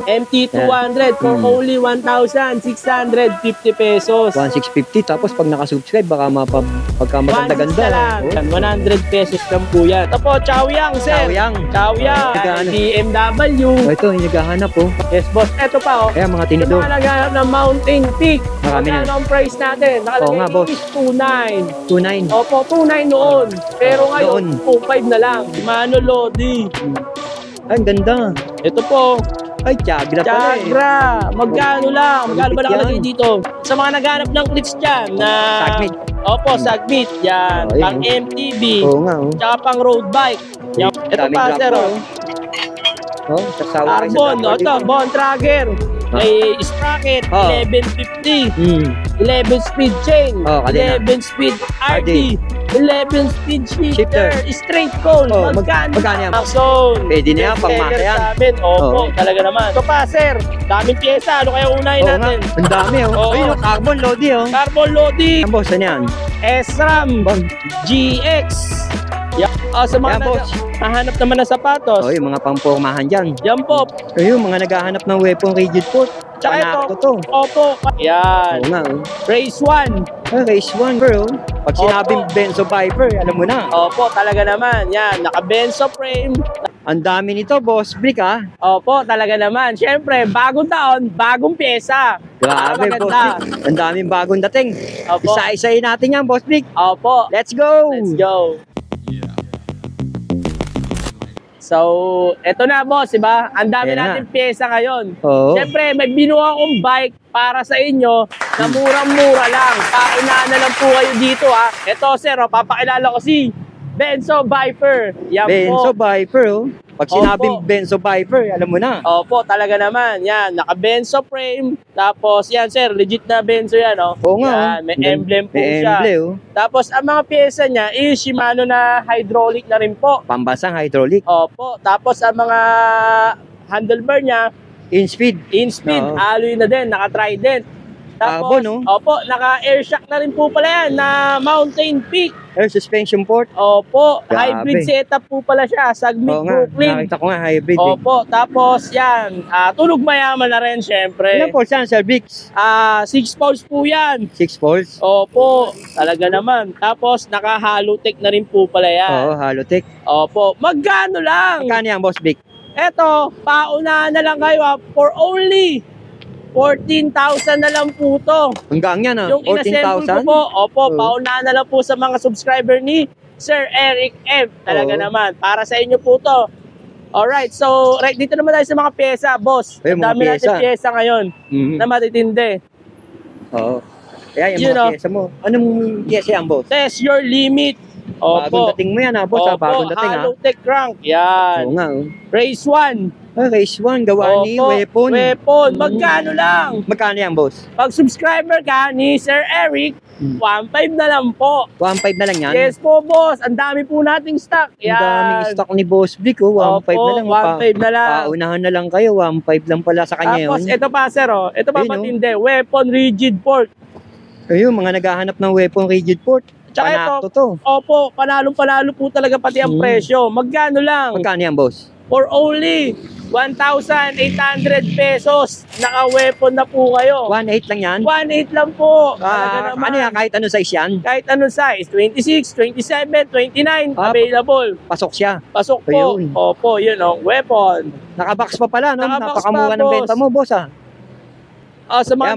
MT200 for only 1,650 pesos. 1,650. Tapos pag nakasubscribe, baka pagka maganda-ganda. 100 pesos lang po yan. Ito po, Chaoyang, sir. Chaoyang. BMW. Ito, yung naghahanap po. Yes, boss. Ito pa, Kaya mga tinidor. Yung mga naghahanap ng Mountain Peak. Marami na. Ano ang price natin? Oo nga, boss. 2,900. 2,900. Opo, 2,900 noon. Pero ngayon, 2,500 na lang. Mano Lodi. Ay, ang ganda. Ito po. Ay, Tiagra pala eh. Tiagra. Magkano lang? Magkano ba nakalagay dito? Sa mga naghanap ng clips dyan na... Sagmit. Opo, Sagmit. Yan. Oh, pang MTB. Oo nga, oh. Tsaka pang road bike. Yan. Ito pa, sir. Carbon. Ito, Bone Tracker. May sprocket. 1150. 11 speed chain. 11 speed RD. 11 speed shifter. Straight cone. Magkano yan? Maxon. Pwede na yan, pang maka yan. Opo, talaga naman. Ito pa, sir. Daming pyesa. Ano kaya unahin natin? Ang dami, oh. Ayun, carbon Lodi, oh. Carbon Lodi. Ang boss, ano yan? SRAM. GX. Sa mga naghahanap naman ng sapatos. Yung mga pangpormahan dyan. Yan po. Yung mga naghahanap ng weapon rigid port. Tsaka ito. Opo. Yan. Oo nga, oh. Race 1. Race 1, bro. Pag sinabing Benzo Viper, alam mo na. Opo, talaga naman. Yan, naka-Benzo frame. Ang dami nito, Boss Brick, ha? Opo, talaga naman. Siyempre, bagong taon, bagong pyesa. Grabe, Boss Brick. Ang daming bagong dating. Opo. Isa-isayin natin yan, Boss Brick. Opo. Let's go! Let's go. So, eto na, boss, diba? Ang dami natin pyesa ngayon. Siyempre, may binuha akong bike para sa inyo na murang-mura lang. Paunahan na lang po kayo dito, ha. Eto, sir, papakilala ko si Benzo Viper. Yan Benzo po. Viper, oh. Pag sinabing Benzo Viper, alam mo na. Opo, talaga naman. Yan, naka-Benzo frame. Tapos, yan, sir, legit na Benzo yan, oh. Oo nga, yan, may emblem po siya. Tapos, ang mga pyesa niya is Shimano na hydraulic na rin po. Pambasang hydraulic. Opo. Tapos, ang mga handlebar niya, In-speed. Alloy na din, naka-Trident. Tapos, Carbon, no? Opo, naka-air shock na rin po pala yan na Mountain Peak. Air suspension port. Opo, Grabe. hybrid setup po pala siya, Sagmit Brooklyn. Nakita ko nga hybrid. Opo, tapos yan, tunog mayaman na rin syempre. Ilang poles yan, Sir Bricks? 6 poles po yan. 6 poles? Opo, talaga naman. Tapos naka-Halotech na rin po pala yan. Oo, Halotech. Opo, magkano lang? Magkano yan, Boss Brick? Eto, paunahan na lang kayo for only 14,000 na lang po to. Hanggang yan, Yung inassemble ko po, opo, paunahan na lang po sa mga subscriber ni Sir Eric M. Talaga naman, para sa inyo po to. Alright, so right dito naman tayo sa mga pyesa, boss. Ang dami natin pyesa ngayon na matitindi. Oo. Kaya yung mga pyesa mo, anong pyesa yan, boss? Test your limit. Opo. Bagong dating mo yan, ha, boss. Bagong dating, ha? Halotech crank, yan. Oo nga, Race 1. Race 1, gawa ni Weapon. Magkano lang? Magkano yan, boss? Pag subscriber ka ni Sir Eric, 1.5 na lang po. 1.5 na lang yan? Yes po, boss. Ang dami po nating stock. Yan. Ang daming stock ni Boss Brick, oh. 1.5 na lang. 1.5 na lang. Paunahan na lang kayo, 1.5 lang pala sa kanya yun. Tapos, ito pa, sir, oh. Ito pa matindi. Weapon rigid port. Ayun, mga naghahanap ng weapon rigid port. Tsaka ito, opo, panalong-panalo po talaga pati ang presyo. Magkano lang? Magkano yan, boss? For only 1,800 pesos. Naka-weapon na po kayo. 1.8 lang yan? 1.8 lang po. Ano yan? Kahit anong size yan? Kahit anong size. 26, 27, 29. Available. Pasok siya? Pasok po. Ayun. Opo, yun o. Weapon. Nakabox pa pala, no? Nakabox napakamura ng benta mo, boss, ah. Sa mga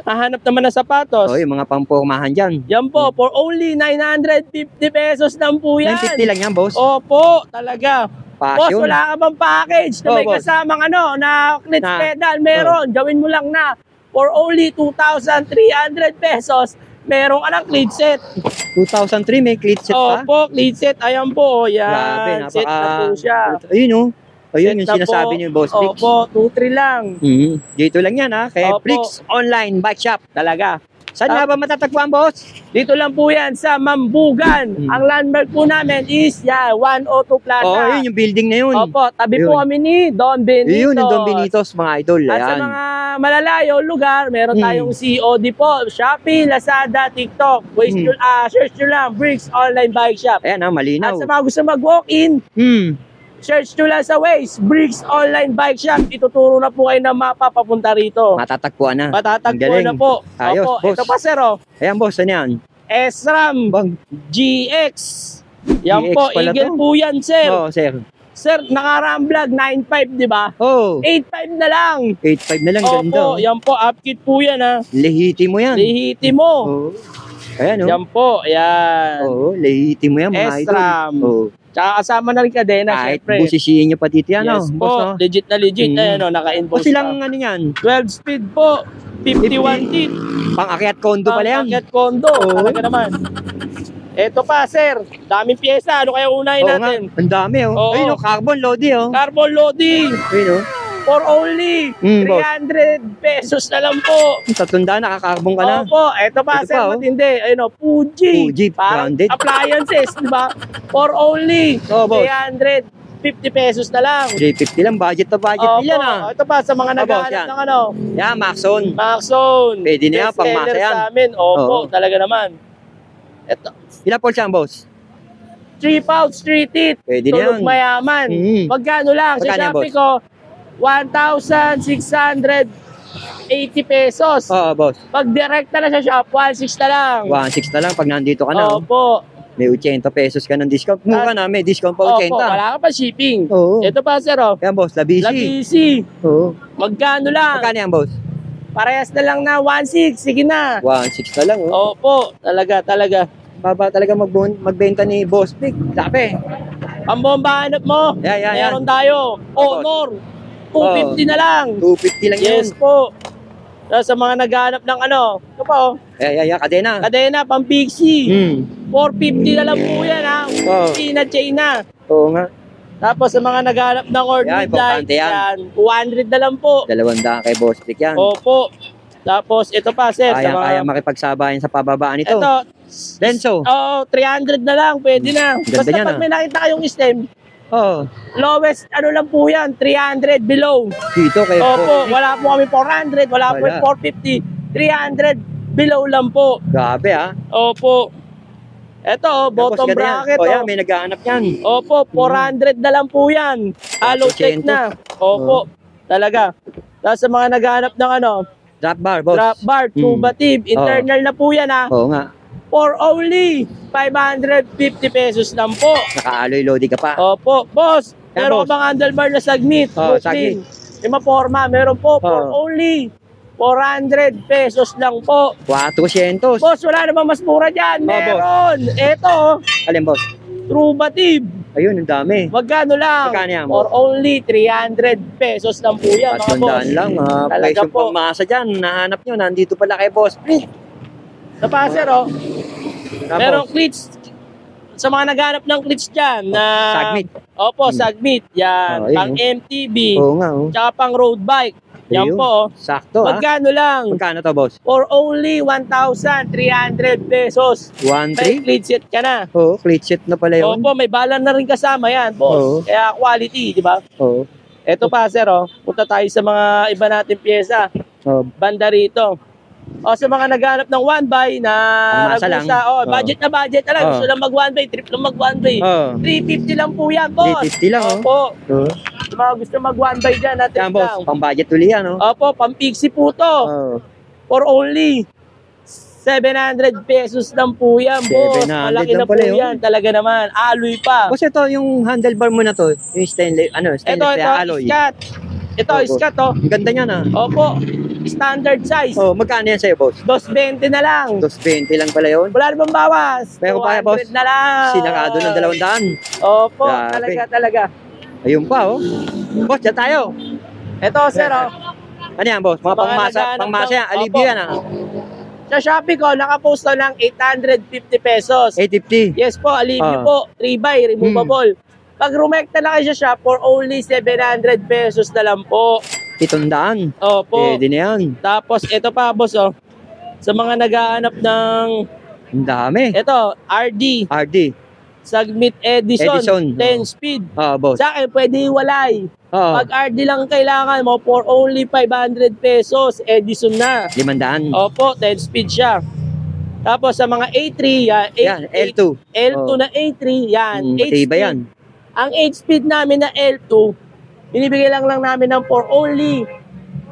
nahanap naman ng sapatos. Yung mga pampormahan dyan. Yan po, for only 950 pesos lang po yan. 950 lang yan, boss? Opo, talaga. Passion. Boss, wala ka bang package na may kasamang na clips pedal? Meron, gawin mo lang na. For only 2,300 pesos, merong cleat set. 2003 may cleat set pa? Opo, cleat set. Ayan po, yan. Grabe, set na po siya. Ayun, oh. Ayun yung sinasabi niyo, Boss Bricks. Opo, 2-3 lang. Dito lang yan, ha? Kaya Bricks Online Bike Shop. Talaga. Saan nga ba matatagpuan, boss? Dito lang po yan sa Mambugan. Ang landmark po namin is 102 Plaza. Yun yung building na yun. Opo, tabi po kami ni Don Benitos. Yun, yung Don Benitos, mga idol. At sa mga malalayo lugar, meron tayong COD po. Shopee, Lazada, TikTok. Search nyo lang, Bricks Online Bike Shop. Ayan, malinaw. At sa mga gusto mag-walk-in, Search nyo lang sa Waze, Briggs Online Bike Shop. Ituturo na po kayo ng mapa papunta rito. Matatagpuan na. Matatagpuan na po. Ayos, Opo, boss. ito pa sir, oh. Ayan, boss, ano yan? SRAM Bang. GX. Yan GX po, pala Eagle to. po yan, sir. Oh, sir. Sir, naka-Ramblag, 9.5, di ba? Oh, 8.5 na lang. 8.5 na lang, ganda. Opo, yan po, upkit po yan, ha. Lehiti mo yan. Lihiti mo. Oh. Ayan, oh. Yan po, yan. Oo, lehiti mo yan, mga idol. SRAM. Oo. Tsaka kasama na rin kadena, Kahit syempre. busisiin nyo pa dito yan, Yes oh. po, Boss, oh. legit na legit. Mm. Ayan, oh, O naka-invoice silang pa. ano yan, 12 speed po, 51 teeth. pang-akyat kondo pala yan. Pang-akyat kondo, Oo. talaga naman. Eto pa, sir. Daming pyesa. Ano kaya unahin Oo nga, natin? ang dami, oh. Oo. Ayun, oh, carbon lodi, oh. Carbon loading Ayun, oh. for only Boss. 300 pesos na lang po. Sa tunda, nakakarbon ka na. Opo, eto pa, Ito sir, pa, oh. matindi. Ayun, oh, Fuji. Fuji, Parang branded. appliances, di ba? For only Oo, boss. 350 pesos na lang. 350 lang, budget to budget Opo, nila na. ito pa, sa mga boss, naghahanap yan. ng ano, Yan, Maxon. Maxon. Pwede na yan, Best pangmasa seller yan. sa amin. Opo, Oo. talaga naman. Ito, Ilan po siya, boss? 3 pouch, 3 teeth. Pwede na Tulog yan. mayaman. Mm. Magkano lang? Sa Magkano yan, Shopee ko, 1,680 pesos. Oo, boss. Pag direkta na sa shop, 1,600 na lang. 1.6 na lang pag nandito ka na. Oh. Opo. May 80 pesos ka ng discount. Mura na, may discount pa 80. Opo, wala ka pa shipping. Oo. Ito pa, sir, oh. Yan, boss, labisi. Labisi. Oo. Magkano lang? Magkano yan, boss? Parehas na lang na 1,600. Sige na. 1.6 na lang, oh. Opo, talaga. Baba talaga magbenta ni Boss Big. Sabi. Ang bomba hanap mo, Yan. meron tayo. Honor, 250 na lang. 250 lang Yes yun. po. Tapos sa mga naghahanap ng ano, ito pa oh, Yan, kadena. kadena, pang Pixie. 450 na lang po yan ha. Oo. China, China. Oo nga. Tapos sa mga naghahanap ng cord Yan, midnight, importante yan. yan, 200 na lang po. 200 kay Boss Big yan. Opo. Tapos ito pa, sir. sa Kaya mga, makipagsabayan sa pababaan ito. ito, Lenso. Oo, 300 na lang, pwede na. Ganda Basta niyan, pag may nakita kayong stem, Oo. lowest, ano lang po yan, 300 below. Dito kay Opo, Boss Big. wala po kami 400, wala po Wala. 450, 300 below lang po. Grabe, ha. Opo. Ito, oh, bottom bracket. O yan, Oh. may naghahanap yan. Opo, 400 na lang po yan. Halo check 400. na. Opo, talaga. Tapos sa mga naghahanap ng ano, Drop bar, boss. drop bar, tuba tube, internal na po yan ha. Oo nga. For only 550 pesos lang po. Naka-alloy loading ka pa. Opo, boss, Yan, meron boss. ka bang handlebar na sagnit? Oh, Brooklyn? Yung maporma, meron po for Oh. only 400 pesos lang po. 400. Boss, wala namang mas mura dyan. Oh, boss. Meron. Eto, Alin, boss? Truba tube. Ayun, ang dami. Magkano lang? Magkano yan, For only 300 pesos lang po yan, mga boss. Patundaan lang, Talaga presyong po. pangmasa dyan. Nahanap nyo, nandito pala kay Boss Big. Sa paser, oh. Tapos, Merong cleats. Sa mga naghanap ng cleats dyan na... Sagmit. Opo, Sagmit. Yan. Oh, ayun, Pang oh. MTB. Oo nga, oh. Tsaka pang road bike. Yan Ayun. po, oh. Sakto, ha? Magkano lang? Magkano to, boss? For only 1,300 pesos. 1.3? May cleat set ka na. Oo, cleat sheet na pala yun. Opo, may balan na rin kasama yan, boss. Oo. Kaya quality, di ba? Oo. Eto pa, sir, oh. Punta tayo sa mga iba nating pyesa. Oh, Banda rito. O sa mga naghanap ng one buy na Pangmasa lang. ragusa, Oo. budget na budget na lang. Oo. Gusto lang mag one buy, trip lang mag one buy. Oo. 350 lang po yan, boss. 350 lang, oh. Opo. Oo. Sa mga gusto mag one buy dyan, na trip Yan, boss. lang. Pang budget uli yan, oh. Opo, pang Pixie po to. Oo. For only 700 pesos lang po yan, boss. 700 Malaki lang na po pala yun. yan, talaga naman. Alloy pa. Boss, ito yung handlebar mo na to, yung stainless, stainless Ito, kaya alloy. iskat. Ito, Opo. iskat, oh. Ang ganda niya na. Opo, standard size. Oh, magkano yan sa'yo, boss? 220 na lang. 220 lang pala yun. Wala namang bawas. Pero pa, boss. 200 na lang. Sinakado ng 200. Opo, Grabe. talaga. Ayun pa, oh. Boss, dyan tayo. Ito, sir, oh. Ano yan, boss? Mga Mga pangmasa, naghahanap pangmasa ng- yan. Alibyo Opo. yan, ah. Sa Shopee ko, nakapost to ng 850 pesos. 850. Yes po, alivio Ah. po. 3x, removable. Pag rumekta na kayo sa shop, for only 700 pesos na lang po. 700. Opo. Pwede na yan. Tapos, ito pa, boss, oh. Sa mga naghahanap ng, Ang dami. ito, RD, RD. Sagmit Edison, Edison, 10 oh. speed. Boss. Sa akin, pwede iwalay. Oo. Pag RD lang kailangan mo, for only 500 pesos, Edison na. 500. Opo, 10 speed siya. Tapos sa mga A3, yan, Yan, L2. L2 Oh. na A3, yan, 8 Matibay speed. yan. Ang 8-speed namin na L2, binibigay lang namin ng for only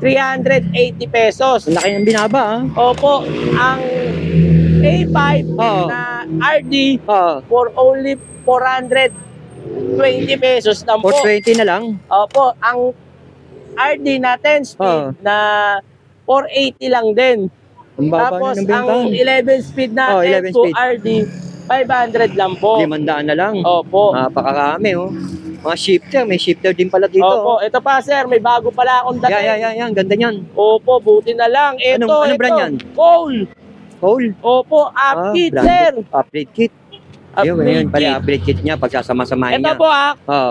380 pesos. Ang laki ng binaba, ah. Opo, ang A5 Oo. na RD Oo. for only 420 pesos lang po. 420 na lang. Opo, ang RD na 10-speed na 480 lang din. Ang baba Tapos, na ng ang bentahan. 11-speed na 11 L2 speed. RD, 500 lang po. 500 na lang. Opo. Napakarami, oh. Mga shifter, may shifter din pala dito. Opo, Oh. ito pa sir, may bago pala akong dating. Yan. Ganda niyan. Opo, buti na lang. Ito, Anong brand yan? Cole. Cole. Opo, upkit branded. sir. Upgrade kit. Ayun, Upgrade pala kit. upgrade kit niya pagsasama-samahin Ito niya. po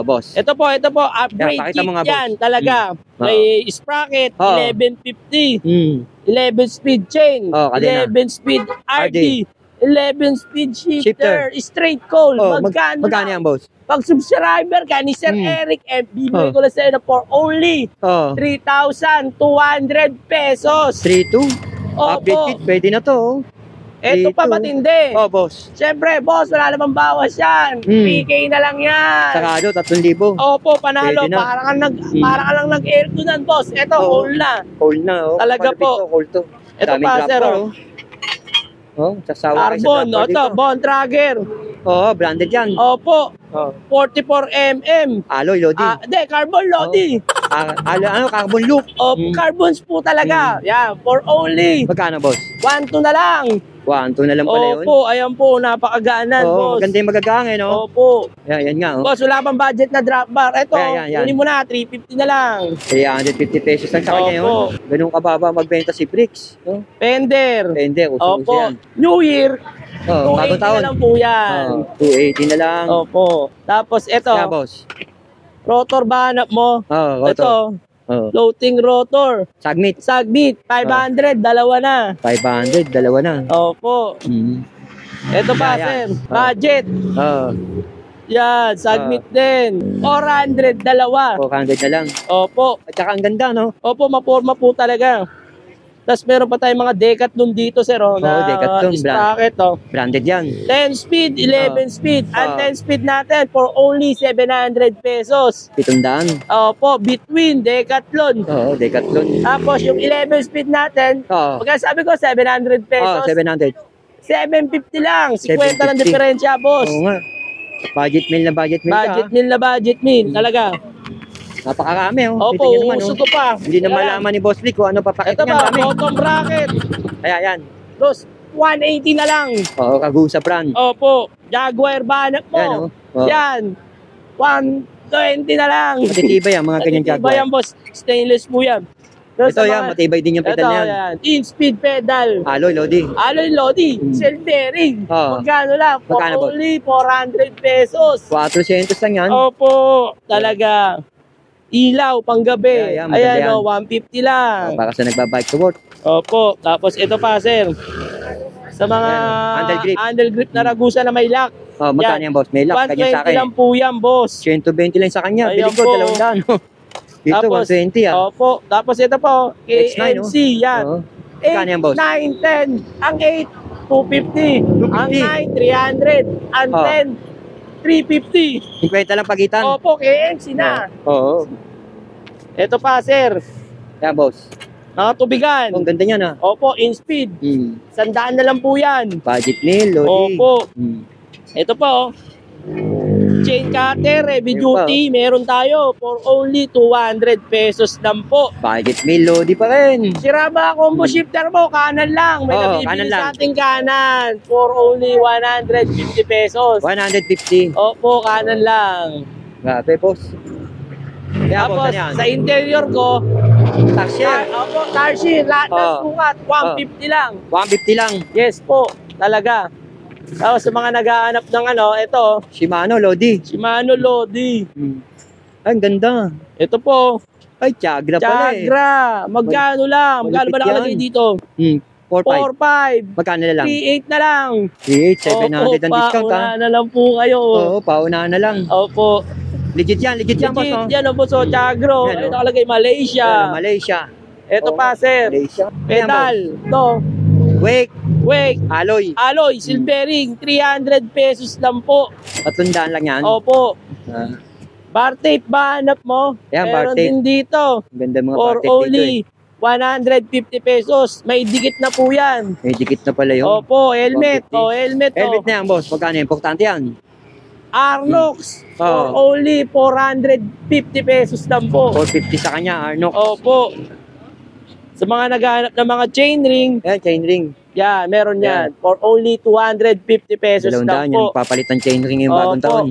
Boss. Ito po, upgrade Yan, pakita kit mo nga, yan boss. talaga. May sprocket, Oo. 1150, Hmm. 11 speed chain, Kadena. 11 speed RD, 11 speed shifter, Shifter. straight call. Magkano Magkano yan, boss? Pag subscriber ka ni Sir Eric, bibigay ko lang sa'yo na for only 3,200 pesos. 3-2. Opo. Upgrade kit, pwede na to. Oh. Ito pa 3-2. matindi. Boss. Siyempre, boss, wala namang bawas yan. PK na lang yan. Sarado, 3,000. Opo, panalo. Pwede na. Parang ka lang nag-airconan, boss. Ito, Oo. whole na. Cold na, oh. Talaga Malapit po. to, cold to. Ito Daming pa, drop sir, bar, oh. Sasawa kayo sa Carbon, drop bar ito, dito. Bond Tracker. Branded yan. Opo, Oh. 44mm. Alloy, Lodi. Hindi, carbon Lodi. Carbon loop. Carbons po talaga. Yan, for only Magkano, boss? 1,2 na lang. 1-2 na lang pala yun. Opo, ayan po, napakagaanan, boss. Maganda yung magagang, eh, no? Opo. Yan nga, oh. Boss, wala pang budget na drop bar. Ito, Yan. kunin mo na, 350 na lang. 350 pesos lang sa kanya yun. Opo. Ganun kababa magbenta si Bricks. No? Fender. Pwede, uso Opo. yan. New Year, Bagong 280 taon. na lang po yan. 280 na lang. Opo. Tapos ito, Kaya, boss. rotor ba hanap mo? Rotor. Ito, floating rotor. Sagmit. Sagbit, 500, dalawa na. 500, dalawa na. Opo. Ito pa, Yan. sir. Budget. Yan, sagbit din. 400, dalawa. 400 na lang. Opo. At saka ang ganda, no? Opo, maporma po talaga. Tapos meron pa tayong mga Decathlon dito, sir, na Decathlon, sprocket, Branded yan. 10 speed, 11 speed. Ang 10 speed natin for only 700 pesos. 700. Opo, between Decathlon. Decathlon. Tapos yung 11 speed natin, pagka sabi ko 700 pesos, 700. 750 lang. 50 ng 750. diferensya, boss. Oo nga. Budget meal na budget meal Budget meal na budget meal, talaga. Napakarami, oh. Opo, Kita niyo naman, uso oh. ko pa. Hindi na Ayan. malaman ni Boss Vic kung ano papakit Ito niya. pa, Dami. bottom bracket. Yan. Dos, 180 na lang. Kagusa brand. Opo, Jaguar banat mo. Yan, oh. Yan. 120 na lang. Matitibay yan, mga ganyan Matitibay Jaguar. yan, boss. Stainless po yan. Tapos Ito sa yan, mga- matibay din yung pedal Ito, na yan. yan. In-speed pedal. Alloy, Lodi. Alloy Lodi, self-bearing. Magkano lang? For Magkano, boss? only 400 pesos. 400 lang yan. Opo, talaga. Ilaw, panggabi. Yeah, maganda Ayan, yan. 150 lang. Para sa nagbabike to work. Opo, tapos ito pa, sir. Sa mga Handle grip. na ragusa na may lock. Magkano yan, boss? May lock, kanya sa 120 akin. lang po yan, boss. 120 lang sa kanya. Ayan Bilig ko, po. 200. Dito, Tapos, 120 ah. Opo, tapos ito po, X9, KNC, yan. Magkano yan, boss? 8, 9, 10. Ang 8, 250. Ang 9, 300. Ang 10, 350. 50 lang pagitan. Opo, KNC na. Oo. Ito pa, sir. Yan, boss. Nakatubigan. Ang ganda niyan ah. Opo, in speed. 100 na lang po yan. Budget meal, Lodi. Opo. Ito po, chain cutter, heavy Ayun pa, duty, meron tayo for only 200 pesos lang po. Budget meal, Lodi pa rin. Sira ba combo shifter mo? Kanan lang. May Oo, nabibili kanan lang. sa ating kanan for only 150 pesos. 150. Opo, kanan lang. Grabe, boss. Kaya, boss, Tapos, ano yan? sa interior ko, Taxier. opo, Tarshi, lahat ng Oo. sukat, 150 lang. 150 lang. Yes po, talaga. Tapos sa mga naghahanap ng ito, Shimano, Lodi. Shimano Lodi. Ay, ang ganda. Ito po, Ay, Tiagra pala eh. Tiagra. Magkano lang? Magkano ba Malupit nakalagay yan. dito? 4-5. 4-5. Magkano na lang? 3-8 na lang. 3-8, 700 ang discount ha. pauna na lang po kayo. Oo, paunahan na lang. Opo. Legit yan, boss. Legit No? yan, opo. So, Tiagro. Yan, Ay, oh. nakalagay Malaysia. Malaysia. Ito Oo, pa, sir. Malaysia. Pedal. Ito. Wake, Wake. alloy. Alloy, silvering, 300 pesos lang po. 300 lang yan. Opo. Bar tape ba hanap mo? Yan, bar Meron tape. din dito. Ang ganda mga For bar tape dito only 150 pesos. May dikit na po yan. May dikit na pala yun. Opo, helmet. 150. Helmet. Helmet na yan, boss. Magkano? Importante yan. Arnox. For only 450 pesos lang po. 450 sa kanya, Arnox. Opo. Sa mga naghahanap ng mga chain ring, Ayan, chain ring. yeah, meron yan. For only 250 pesos 200 lang yung po. papalitan chain ring yung bagong Opo. taon.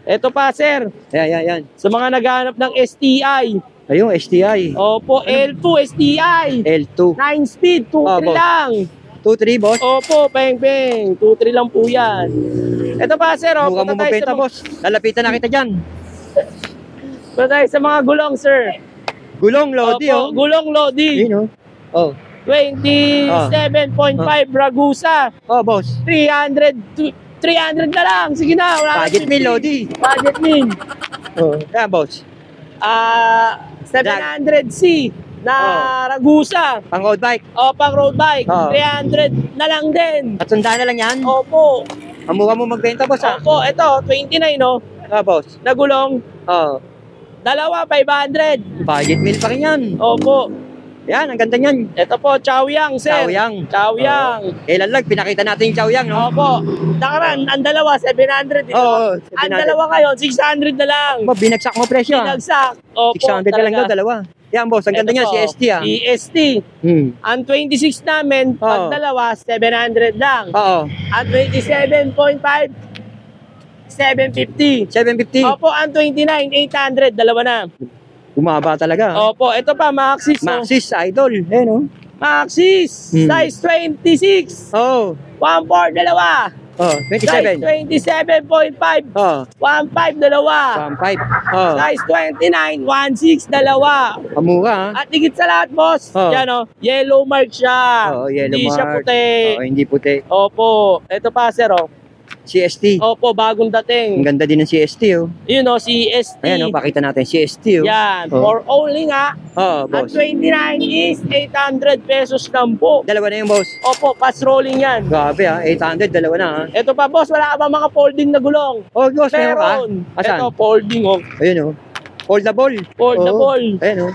Ito pa, sir. Ayan. Sa mga naghahanap ng STI. Ayun, STI. Opo, L2 STI. L2. 9 speed, 2-3 boss. lang. 2-3, boss. Opo, peng-peng. 2-3 lang po yan. Ito pa, sir. Mukha mo magbenta, boss. Lalapitan na kita dyan. Punta tayo sa mga gulong, sir. Gulong, Lodi, Opo, gulong Lodi. Yun, oh. 27.5 Ragusa. Oh, boss. 300 na lang. Sige na. Wala Budget meal, Lodi. Budget meal. Oh, ayan, boss. 700C na Ragusa. Pang road bike. O, pang road bike. Oh. 300 na lang din. At sandaan na lang yan. Opo. Ang mukha mo magbenta, boss, ha? Opo, ito, 29, no? Ah, boss. Na gulong. Oh. Dalawa, 500. Budget meal pa rin yan. Opo. Yan, ang ganda niyan. Ito po, Chaoyang, sir. Chaoyang. Chaoyang. Kailan lang, pinakita natin yung Chaoyang, no? Opo. Nakaran, ang dalawa, 700. Ito. Oo, Ang dalawa ngayon, 600 na lang. Binagsak mo presyo, ha? Pinagsak. Opo, 600 na lang daw, talaga. dalawa. Yan, boss, ang ganda Ito niya, po, CST, ha? CST. Ang 26 namin, Oo. pag dalawa, 700 lang. Oo. Ang 27.5, 750. 750. Opo, ang 29, 800. Dalawa na. Bumaba talaga. Opo, ito pa, Maxis. oh. Maxis, idol. Eh, no? Maxis, size 26. Oo. 1.4, dalawa. Oh, Size 27. 27.5. Oh, 1.5, dalawa. 1.5. Oh, Size 29, 1.6, dalawa. pamura, ha? At higit sa lahat, boss, Oh. yan o, yellow mark siya. Oo, yellow Hindi siya mark. puti. Oh, hindi puti. Opo, ito pa, sir, o. CST. Opo, bagong Ang dating. ganda din ng CST, oh. Yun o, CST. Ayan, oh, pakita natin. CST, oh. Yan, Oh. for only nga, Oh, ang boss. 29 is 800 pesos lang po. Dalawa na yung boss. Opo, fast rolling yan. Grabe, ha? 800, dalawa na, ha? Ito pa, boss, wala ka ba mga folding na gulong? Oh, boss, meron ka? Meron. Asan? Ito, folding, oh. Ayun, oh. Foldable. Foldable. Oh. Ayun, oh.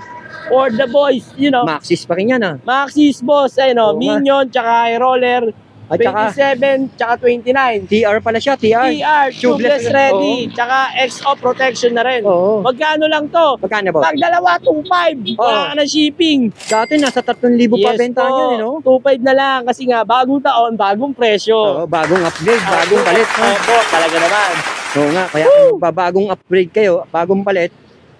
For the boys, you know. Maxis pa rin yan, ha? Maxis, boss, ayun, oh. Oo nga. Minion, tsaka high roller. At saka, 27, tsaka 29. TR pala siya, TR. TR, tubeless Tubeless, ready, tsaka XO protection na rin. Oo. Magkano lang to? Magkano, boss? Pag dalawa, 2.5. Wala ka na shipping. Dati, nasa 3,000 pa benta po. yun, eh, no? 2.5 na lang kasi nga, bagong taon, bagong presyo. Oo, bagong upgrade, bagong palit. ha? Opo, talaga naman. Oo nga, kaya kung bagong upgrade kayo, bagong palit,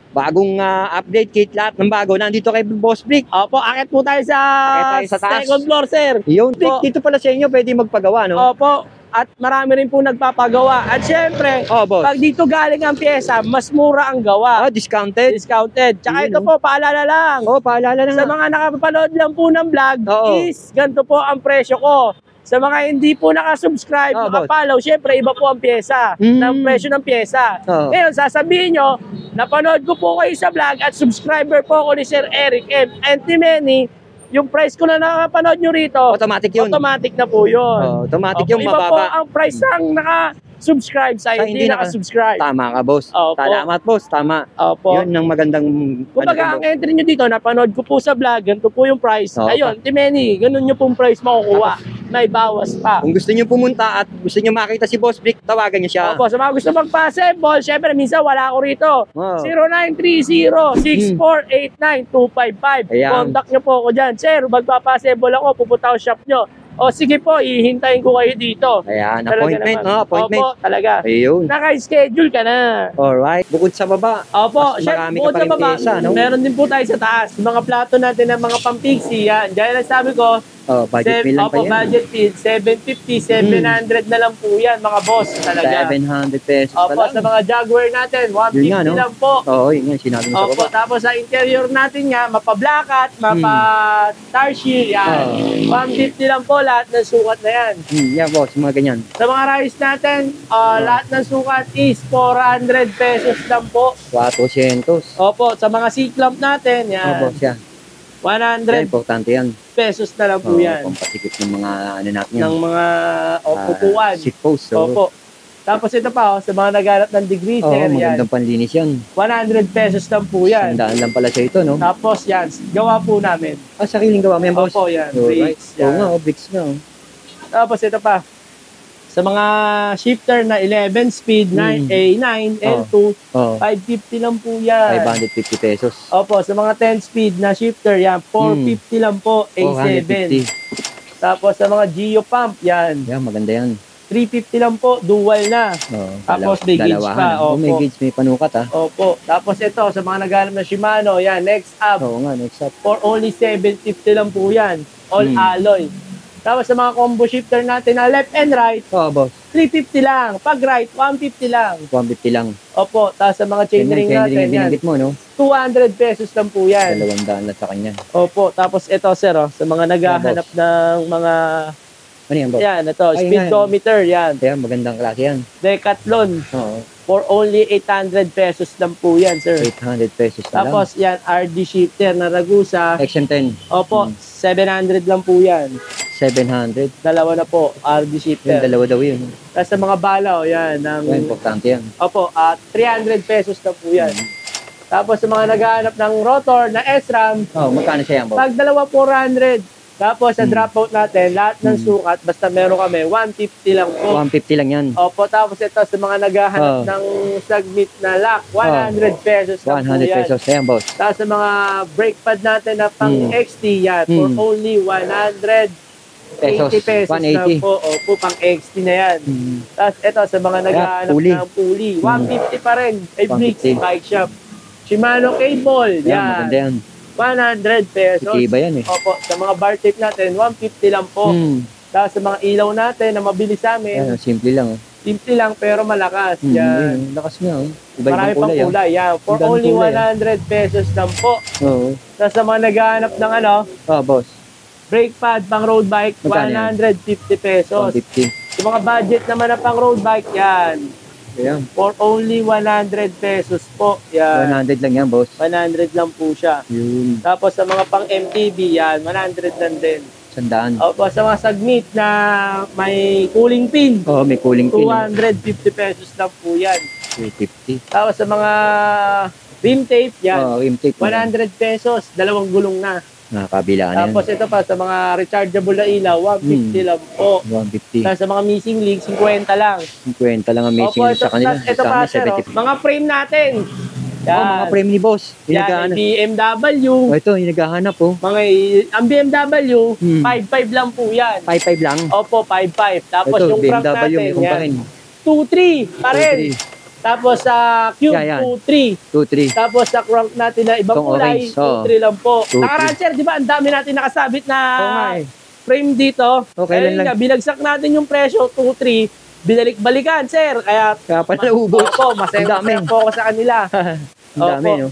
bagong update kit, lahat ng bago, nandito kay Boss Brick. Opo, akit po tayo sa, Akit tayo sa taas. second floor, sir. Yun, Opo. dito pala sa inyo, pwede magpagawa, no? Opo, at marami rin po nagpapagawa. At syempre, Oh, boss. pag dito galing ang pyesa, mas mura ang gawa. Discounted. Discounted. Tsaka Yun, ito po, paalala lang. Oh, paalala na Sa nga. mga nakapanood lang po ng vlog, Oo. is ganito po ang presyo ko. Sa mga hindi po nakasubscribe, Oh, boss. nakapollow, syempre iba po ang pyesa. Ng presyo ng pyesa. Oo. Ngayon, sasabihin nyo, napanood ko po kayo sa vlog at subscriber po ako ni Sir Eric M. And Timeni, yung price ko na nakapanood nyo rito, Automatic yun. automatic na po yun. Oh, automatic Opo, yung iba po mababa. ang price ng naka-subscribe sa Sa hindi hindi naka- naka-subscribe. Tama ka, boss. Opo. Salamat, boss. Tama. Opo. Yun ang magandang... Kumbaga, ang entry nyo dito, napanood ko po sa vlog, ganito po yung price. Oo. Ayun, Timeni, ganun nyo pong price makukuha. May bawas pa. Kung gusto niyo pumunta at gusto niyo makita si Boss Brick, tawagan niyo siya. Opo, sa mga gusto magpa-assemble, syempre, minsan wala ako rito. Oh. 0930-6489255. Ayan. Contact nyo po ako dyan. Sir, magpapa-assemble ako, pupunta ako shop nyo. O sige po, ihintayin ko kayo dito. Ayan, Talaga appointment, naman. no? Appointment. Opo, talaga. Ayun. Naka-schedule ka na. Alright. Bukod sa baba, Opo, mas marami ka bukod pa sa rin baba, pyesa, no? meron din po tayo sa taas. Yung mga plato natin ng mga pang-pixie, yan. Diyan lang sabi ko, budget meal lang pa opo, yan. budget feed, 750, 700 na lang po yan, mga boss, talaga. 700 pesos pa Opo, lang. sa mga Jaguar natin, 150 Yun nga, no? lang po. Oo, yun nga, sinabi mo sa Opo, baba. tapos sa interior natin nga, mapa-blackout, mapa-tar shield, yan. 150 lang po, lahat ng sukat na yan. Yan, boss, mga ganyan. Sa mga rice natin, lahat ng sukat is 400 pesos lang po. 400. Opo, sa mga C-clamp natin, Oh, yan. boss, yan. 100 Importante yan. pesos na lang po yan. Pampasikip ng mga ano natin yan. Ng mga upuan. Seat post. So, Opo. Tapos ito pa, sa mga naghanap ng degreaser, yan. Magandang panlinis yan. 100 pesos lang po yan. Sandaan lang pala sa ito, no? Tapos yan, gawa po namin. Sariling gawa mo yan, boss? Opo, yan. Alright. Bricks. Oo nga, bricks nga. Tapos ito pa, sa mga shifter na 11 speed, 9A9, L2, 550 lang po yan. 550 pesos. Opo, sa mga 10 speed na shifter, yan, 450 lang po, A7. 450. Tapos sa mga Geo Pump, yan. Yan, maganda yan. 350 lang po, dual na. Tapos may gauge pa. Opo. May gauge, may panukat Opo. Tapos ito, sa mga naghanap na Shimano, yan, next up. Oo nga, next up. For only 750 lang po yan. All alloy. Tapos sa mga combo shifter natin na left and right, boss. 350 lang. Pag right, 150 lang. 150 lang. Opo. Tapos sa mga chainring natin, yan, mo, no? 200 pesos lang po yan. 200 lang sa kanya. Opo. Tapos ito, sir, sa mga naghahanap ng mga... Ano yan, boss? Yan, ito, speedometer, yan. Yan, magandang klase yan. Decathlon. Oo. For only 800 pesos lang po yan, sir. 800 pesos na Tapos yan, RD shifter na Ragusa. XM10. Opo, 700 lang po yan. 700. Dalawa na po, RD shifter. Yung dalawa daw yun. Tapos sa mga balaw, yan. Yan, importante yan. Opo, 300 pesos na po yan. Tapos sa mga naghahanap ng rotor na SRAM, magkano siya yan, boss? pag dalawa 400. Tapos sa dropout natin, lahat ng sukat, basta meron kami, 150 lang po. 150 lang yan. Opo, tapos ito sa mga naghahanap ng submit na lock, 100 pesos lang po 100 yan. pesos. Ayan, boss. Tapos sa mga brake pad natin na pang XT yan, for only 180 pesos 180. lang po. Opo, pang XT na yan. Tapos ito sa mga naghahanap ng pulley, 150 pa rin. Ay, bricks, bike shop. Shimano cable, Ayan, yan. maganda yan. 100 pesos. Iba yan eh. Opo, sa mga bar tape natin, 150 lang po. Tapos sa mga ilaw natin na mabilis sa amin, Ayan, simple lang. simple lang pero malakas. Yan. Lakas nga. Marami pang kulay. Yan. For Ibang only kulay, 100 pesos lang po. Oo. Tapos sa mga naghahanap ng Boss. brake pad pang road bike, Magkano 150 pesos. 150. Sa mga budget naman na pang road bike, yan. Ayan. For only 100 pesos po. Yan. 100 lang yan, boss. 100 lang po siya. Yun. Tapos sa mga pang MTB, yan, 100 lang din. 100. Opo, sa mga submit na may cooling pin, May cooling pin. 250 pesos lang po yan. 350. Tapos sa mga rim tape, yan, Rim tape. 100 pesos, dalawang gulong na. Nakakabilaan yan. Tapos ito pa, sa mga rechargeable na ilaw, 150 lang po. 150. Tapos sa mga missing link, 50 lang. 50 lang ang missing sa kanila. Ito pa, sir, mga frame natin. Yan. Mga frame ni boss. Yung Yan, naghahanap. BMW. Ito, yung naghahanap Ang BMW, 5.5 lang po yan. 5.5 lang. Opo, 5.5. Tapos Ito, yung crank BMW, natin, may kung pa rin. 2.3 pa rin. 2.3. Tapos sa Cube, Yan. 2.3. 2.3. Tapos sa crank natin na ibang Itong kulay, orange, 2.3 lang po. 2.3. Naka-rancher, di ba? Ang dami natin nakasabit na frame dito. Okay lang. Nga, binagsak natin yung presyo, 2.3. Binalik-balikan, sir. Kaya pala naubos. Opo, masaya po ako sa kanila. Ang dami, no?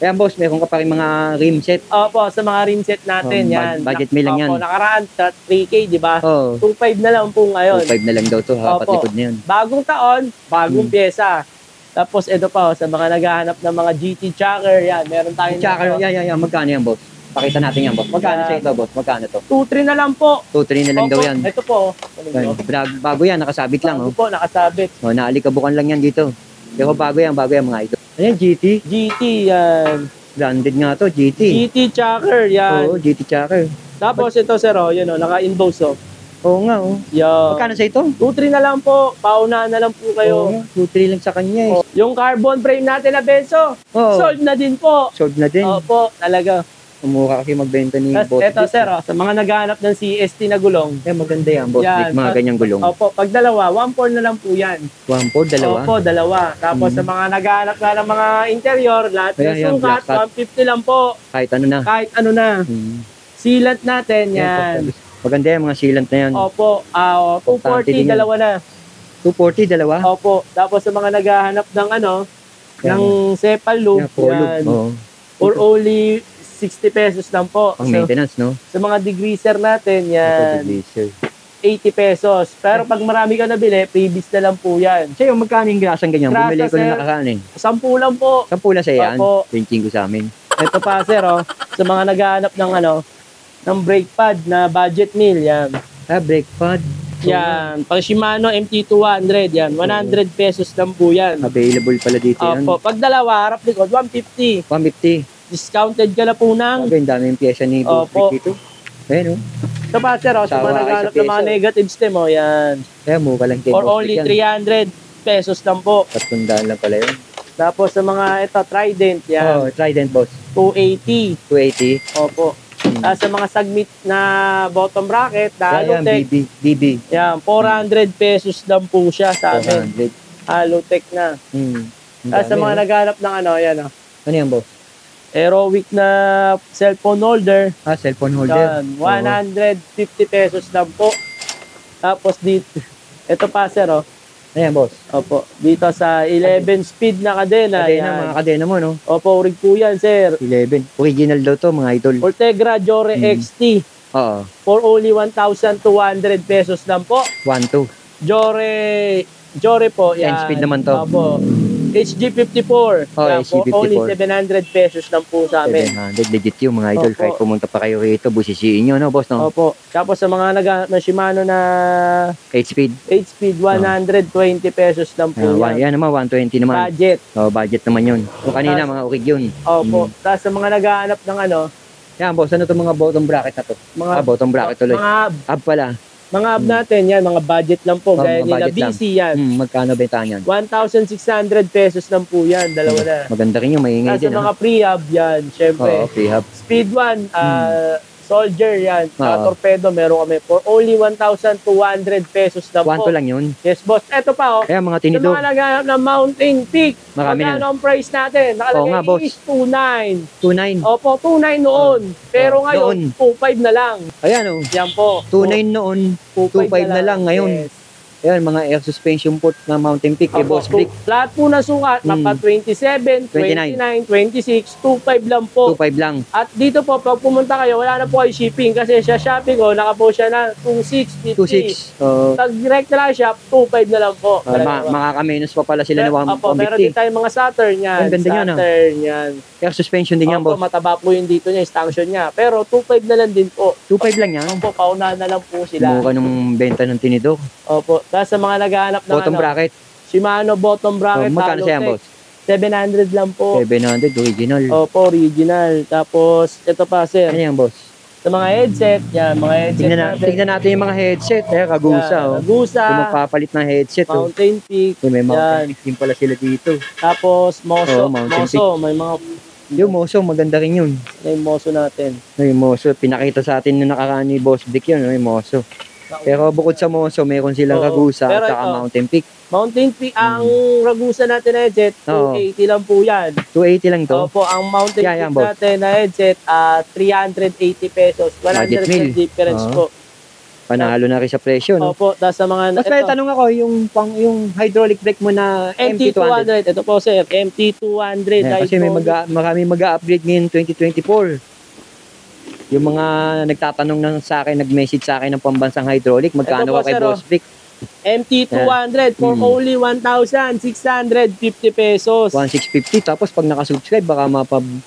Ayan, boss, meron ka pa rin mga rim set. Opo, sa mga rim set natin, yan. Budget meal lang yan. Opo, nakaraan, 3K, di ba? 2.5 na lang po ngayon. 2.5 na lang daw to, hapat likod na yan. Bagong taon, bagong pyesa. Tapos ito pa, sa mga naghahanap ng mga GT Tracker, yan, meron tayong... Tracker, yan, magkano yan, boss? Pakita natin yan, boss. Magkano sa ito, boss? Magkano to? 2.3 na lang po. 2.3 na lang daw yan. Ito po. Bago yan, nakasabit lang. Bago po, nakasabit. Naalikabukan lang yan dito. Pero bago yan mga ito. Ano yan, GT? GT, yan. Branded nga to, GT. GT Tracker, yan. Oo, GT Tracker. Tapos ito, sir, yun, naka-inbox, Oo nga, Yan. Magkano sa ito? 2.3 na lang po. Paunahan na lang po kayo. 2.3 lang sa kanya eh. Yung carbon frame natin na Benzo, sold na din po. Sold na din. Opo, talaga. Umura kasi magbenta ni boss. Ito, sir, sa mga naghahanap ng CST na gulong. Maganda yan, boss. Yan. Mga ganyang gulong. Opo, pag dalawa, 1.4 na lang po yan. 1.4, dalawa? Opo, dalawa. Tapos sa mga naghahanap na ng mga interior, lahat ng sukat, 150 lang po. Kahit ano na. Kahit ano na. Sealant natin, yan. Maganda yung mga sealant na yan. Opo, 240, dalawa na. 240, dalawa? Opo. Tapos sa mga naghahanap ng ng cepal loop, yan. For only 60 pesos lang po. Pang maintenance, no? Sa mga degreaser natin, yan. 80 pesos. Pero pag marami ka nabili, previous na lang po yan. Sa'yo, magkano yung grasang ganyan? Grasa, Bumili ko sir, na nakakanin. 10 lang po. 10 lang sa yan? Opo. Pinching ko sa amin. Ito pa, sir, sa mga naghahanap ng ng brake pad na budget meal, yan. Brake pad. Yan, pang Shimano MT200 yan, 100 pesos lang po yan. Available pala dito yan. Opo, pag dalawa, harap likod, 150. 150. Discounted ka na po ng... Ang daming pyesa ni Boss Opo. Brick dito. Ayan, oh. Ito pa, sir, sa Sawa mga kayo naghanap sa ng mga peso. negative stem, yan. Ayan, mukha lang kay For Boss only Brick yan. 300 pesos lang po. 300 lang pala yun. Tapos sa mga ito, Trident, yan, Oh, Trident, boss. 280. 280. Opo. Tapos sa mga submit na bottom bracket, na Ayan, Halotech, BB. yan, 400 pesos lang po siya sa amin. 400. Halotech na. Ang Tapos sa dami, mga no? naghanap ng ano, yan, Ano yan, boss? Aerowick na cellphone holder, Ah, cellphone holder. yan, 150 pesos lang po. Tapos dito, ito pa, sir, oh. Ayan, boss. Opo, dito sa 11 speed na kadena, Kadena, yan. mga kadena mo, no? Opo, rig po yan, sir. 11. Original daw to, mga idol. Ultegra Jore XT Oo. for only 1,200 pesos lang po. 1-2. Jore po, yan. 10 speed naman to. Opo. HG54. Oh, yan, for HG54. only 700 pesos lang po sa amin. 700. Legit yung mga idol. Opo. Kahit pumunta pa kayo rito, busisiin nyo, no, boss, no? Opo. Tapos sa mga naghanap ng Shimano na 8 speed. 8 speed, 120 pesos lang po yan. Yan naman, 120 naman. Budget. Oh, budget naman yun. O kanina, mga urig yun. Opo. Tapos sa mga naghahanap ng ano, Yan, boss, ano to mga bottom bracket na to? mga Bottom bracket tuloy. mga Ab pala. ab natin yan, mga budget lang po. Oh, Gaya mga nila budget lang. BC yan. Magkano bentahan yan? 1,600 pesos lang po yan. Dalawa na. Maganda rin yung maingay Nasa din. mga pre-hub yan, syempre. Oo, pre-hub. Speed 1, Soldier yan. Oo. Torpedo, meron kami. For only 1,200 pesos lang po. 1 lang yun. Yes, boss. Eto pa, oh. Kaya mga Sa tinidor. mga naghanap ng Mountain Peak, Marami magkano na. ang price natin? Oo nga, Nakalagay boss. is 2,900. 2.9. Opo, 2,900 noon. Pero Oh, ngayon, 2,500 na lang. Ayan, oh. Yan po. 2.9 noon. 2.5 na lang ngayon. Yes. Ayan, mga air suspension port na Mountain Peak kay Opo, Boss Brick. lahat po na sukat, mapa 27, 29, 26, 2,500 lang po. 2.5 lang. At dito po, pag pumunta kayo, wala na po kayo shipping kasi sa Shopee ko, nakapo siya na 2,650. 2.6. So, Pag direct na lang shop, 2,500 na lang po. makaka-minus pa pala sila ng Opo, meron din 150. tayong mga Saturn yan. Ang ganda niyan, ah. Saturn yan. Air suspension din yan, Opo, boss. mataba po yung dito niya, stanchion niya. Pero 2,500 na lang din po. 2.5 lang yan. Opo, paunahan na lang po sila. Mukha nung benta ng tinidor. Opo, tapos sa mga naghahanap ng Bottom bracket. Shimano bottom bracket, Magkano siya yan, boss? 700 lang po. 700, original. Opo, original. Tapos, ito pa, sir. Ano yan, boss? Sa mga headset, yan, mga headset Tingnan natin yung mga headset. Kagusa, Yan, oh. Ragusa, Yung magpapalit ng headset, oh. Mountain Peak, May Mountain yan. Peak din pala sila dito. Tapos Moso, Oo, Mountain may mga Yung Moso, maganda rin yun. may Moso natin. Yung Moso, pinakita sa atin nung nakaraan ni Boss Brick yun, yung Moso. Pero bukod sa Moso, meron silang Oo. Ragusa Pero at saka ito, Mountain Peak. Mountain Peak, ang Ragusa natin na headset, Oo. 280 lang po yan. 280 lang to. Opo, ang Mountain Yan, Peak boss. natin na headset, 380 pesos. 100 meal. difference Oo. po. Panalo na rin sa presyo, no? Opo, tapos sa mga Tapos may tanong ako, yung hydraulic brake mo na MT200. MT200, ito po sir, MT200. Ayan, kasi marami mag-upgrade ngayon 2024. Yung mga nagtatanong sa akin, nag-message sa akin ng pambansang hydraulic, magkano Ito po, ka kay sir, Boss Brick? MT200 for only 1,650 pesos. 1,650. Tapos pag nakasubscribe, baka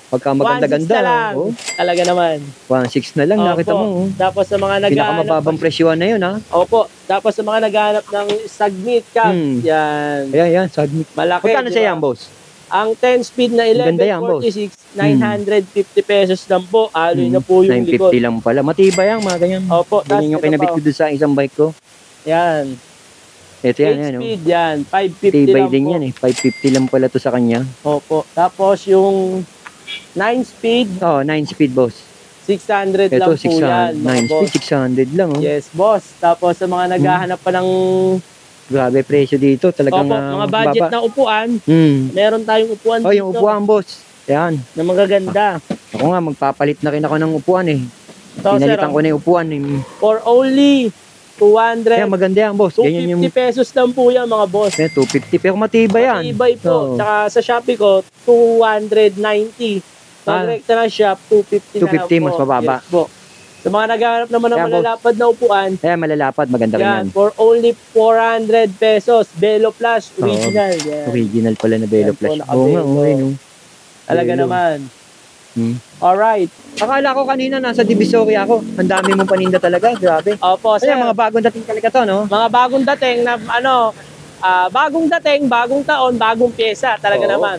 pagka 1,600 maganda-ganda. na lang. Oh, Talaga naman. 1,600 na lang, Opo. nakita mo. Oh. Tapos sa mga naghahanap. Pinakamababang presyohan na yun, ha? Opo. Tapos sa mga naghahanap ng Stagnit Cam. Yan. Ayan, submit. Malaki. Magkano di siya ba? yan, boss? Ang 10 speed na Ang ganda yan, boss. 1146, 950 pesos lang po. Aloy na po yung 950 likod. lang pala. Matibay yan, mga ganyan. Opo. Ganyan yung ito kinabit pa, ko doon sa isang bike ko. Yan. Ito 8 yan, yan. Oh. speed yan. 550 Tibay lang din po. yan eh. 550 lang pala to sa kanya. Opo. Tapos yung 9 speed, Oh, 9 speed, boss. 600 Ito, lang po yan. 9 mga boss. speed, 600 lang. Oh. Yes, boss. Tapos sa mga naghahanap pa ng Grabe presyo dito. Talagang mga budget baba. na upuan, Hmm. meron tayong upuan Oh, yung dito upuan, boss. Yan. na magaganda. Ako nga, magpapalit na rin ako ng upuan eh. So, sir, Pinalitan ko na yung upuan eh. for only 200, Kaya maganda yan, boss. Ganyan 250 yung pesos lang po yan, mga boss. 250. Pero matibay yan. Matibay po. Oo. Tsaka sa Shopee ko, 290. Pag direct na shop, 250 na lang 250, po. mas mababa. Yes po. Sa mga naghahanap naman ng Kaya, boss, malalapad na upuan, Kaya malalapad, maganda rin yan. yan, for only 400 pesos. Velo Plus, Oo. original. Yan. Original pala na Velo Yan po, Plus. naka-Velo. Oo nga, okay, no. Talaga Velo. naman. Alright. Akala ko kanina nasa Divisoria ako. Ang dami mong paninda talaga, grabe. Opo, sir. Kaya mga bagong dating talaga to, no? Mga bagong dating na bagong dating, bagong taon, bagong pyesa talaga Oo. naman.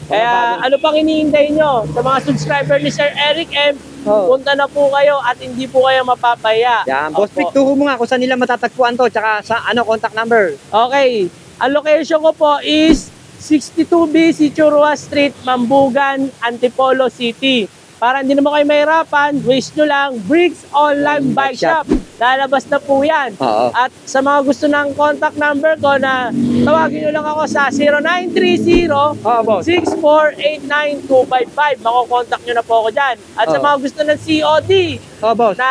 Kaya ano pang hinihintay nyo sa mga subscriber ni Sir Eric M, punta na po kayo at hindi po kayo mapapaya. Yan, Boss Opo. Vic, turo mo nga kung saan nila matatagpuan to, tsaka sa contact number. Okay, ang location ko po is 62B Churua Street, Mambugan, Antipolo City. Para hindi naman kayo mahirapan, wish nyo lang, Bricks Online Bike Shop. Lalabas na po yan. Oo. At sa mga gusto ng contact number ko na tawagin nyo lang ako sa 0930-6489255. Makokontakt nyo na po ako dyan. At sa mga gusto ng COD Boss. na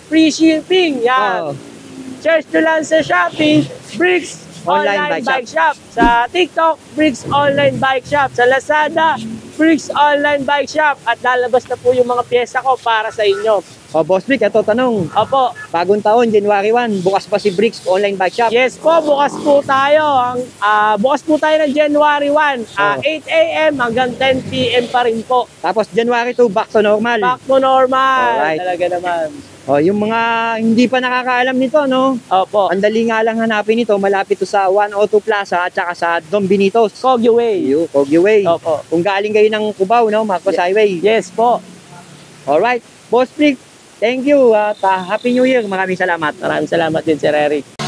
free shipping, yan. Search nyo lang sa Shopee, Bricks Online Bike Shop. Sa TikTok, Bricks Online Bike Shop. Sa Lazada, Bricks Online Bike Shop. At lalabas na po yung mga pyesa ko para sa inyo. Boss Vic, ito tanong. Opo. Bagong taon, January 1, bukas pa si Bricks Online Bike Shop. Yes po, bukas po tayo. Bukas po tayo ng January 1. 8 a.m. hanggang 10 p.m. pa rin po. Tapos January 2, back to normal. Back to normal. Alright. Talaga naman. Yung mga hindi pa nakakaalam nito, no? Opo. Ang dali nga lang hanapin ito, malapit to sa 102 Plaza at saka sa Don Benitos. Kogyo Way. Kogyo Way. Opo. Kung galing kayo ng Cubao, no? Marcos Highway. Yes po. Alright. Boss Vic, thank you at Happy New Year. Maraming salamat. Maraming salamat din, Sir Eric.